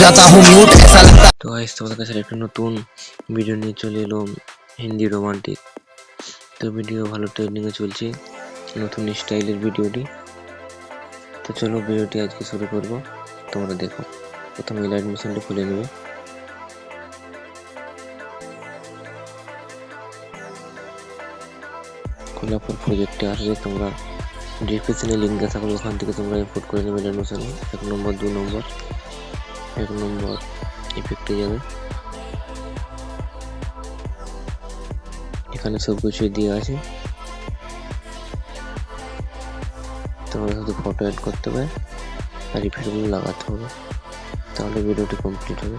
जाता हूँ म्यूट ऐसा लगता। তো গাইস তোমাদের কাছে একটা নতুন ভিডিও নিয়ে চলে এলো হিন্দি রোমান্টিক। তো ভিডিও ভালো ট্রেন্ডিংয়ে চলছে, নতুন স্টাইলের ভিডিওটি। তো চলো ভিডিওটি আজকে শুরু করব, তোমরা দেখো। প্রথমে লাইট মোশনটি খুলে নেবে, খোলার পর প্রজেক্টে আসবে। তোমরা ডিসক্রিপশনে লিঙ্ক দেওয়া থাকবে, ওখান থেকে তোমরা ইম্পোর্ট করে নেবে লাইট মোশনে। 1 নম্বর 2 নম্বর 1 নম্বর ইফেক্টে যাবে। এখানে সব কিছু দিয়ে আছে, তোমরা শুধু ফটো অ্যাড করতে হবে আর ইফেক্টগুলো লাগাতে হবে, তাহলে ভিডিওটি কমপ্লিট হবে।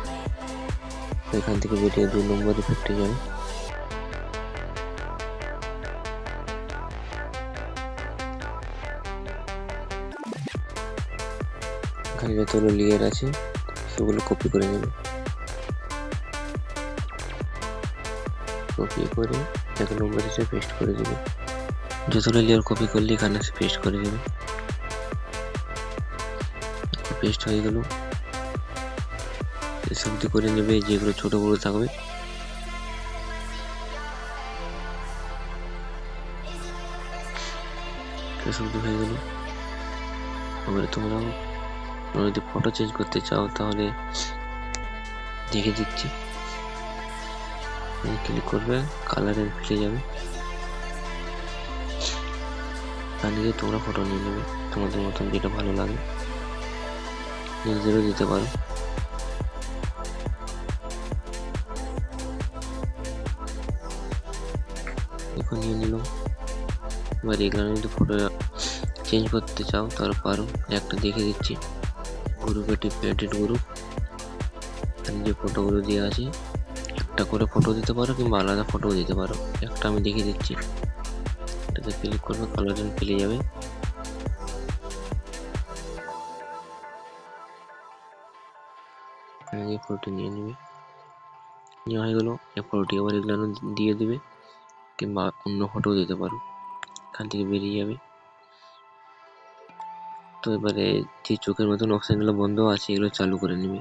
এখান থেকে ভিডিও 2 নম্বর ইফেক্টে যাবে। এখানে যতগুলো লেয়ার আছে সেগুলো কপি করে নেবে, কপি করে 1 নম্বর এসে পেস্ট করে দেবে। যতগুলো লেয়ার কপি করলে এখানে এসে পেস্ট করে দেবে। পেস্ট হয়ে গেল, এসব দিয়ে করে নেবে, যেগুলো ছোট বড় থাকবে। এসব দিয়ে হয়ে গেল। এবারে তোমরা যদি ফটো চেঞ্জ করতে চাও তাহলে দেখে দিচ্ছি। ক্লিক করবে, কালারে ফিরে যাবে, তার নিয়ে তোমরা ফটো নিয়ে নেবে তোমাদের মতন, যেটা ভালো লাগে নিজেরও দিতে পারো। এখন নিয়ে নিলাম। এবার এখানে যদি ফটো চেঞ্জ করতে চাও তাহলে পারো, একটা দেখে দিচ্ছি। গ্রুপে টিপে এডিট গ্রুপ, যে ফটোগুলো দেওয়া আছে একটা করে ফটো দিতে পারো কিংবা আলাদা ফটো দিতে পারো। একটা আমি দেখিয়ে দিচ্ছি, এটাতে ক্লিক করবে, কালার পেলে যাবে। এই ফটোটি নিয়ে নেবে, নেওয়া হয়ে গেলো। এই ফটোটি আবার এগুলো দিয়ে দেবে কিংবা অন্য ফটো দিতে পারো, এখান থেকে বেরিয়ে যাবে। তো এবারে যে চোখের মতন অপশানগুলো বন্ধ আছে এগুলো চালু করে নেবে,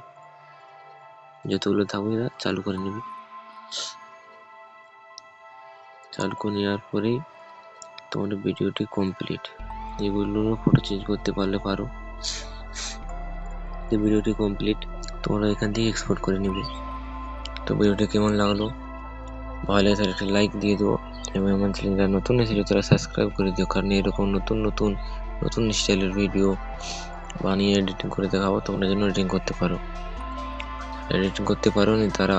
যতগুলো থাকবে চালু করে নেবে। চালু করে নেওয়ার পরেই তোমাদের ভিডিওটি কমপ্লিট। এগুলো ফটো চেঞ্জ করতে পারলে পারো। তো ভিডিওটি কমপ্লিট, তোমরা এখান থেকে এক্সপোর্ট করে নেবে। তো ভিডিওটি কেমন লাগলো, ভালো লাগে তাহলে একটা লাইক দিয়ে দেবো, এবং আমার চ্যানেলটা নতুন এসেছে তারা সাবস্ক্রাইব করে দিও, কারণ এরকম নতুন স্টাইলের ভিডিও বানিয়ে এডিটিং করে দেখাবো, তোমরা যেন এডিটিং করতে পারো নি তারা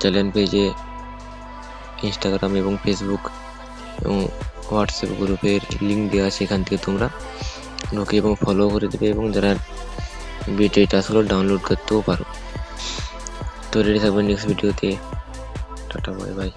চ্যানেল পেজে ইনস্টাগ্রাম এবং ফেসবুক এবং হোয়াটসঅ্যাপ গ্রুপের লিঙ্ক দেওয়া আছে, এখান থেকে তোমরা ঢুকে এবং ফলো করে দেবে, এবং যারা ভিডিওটা আসলে ডাউনলোড করতেও পারো। তো রেডি থাকবে নেক্সট ভিডিওতে। Tata, bye bye.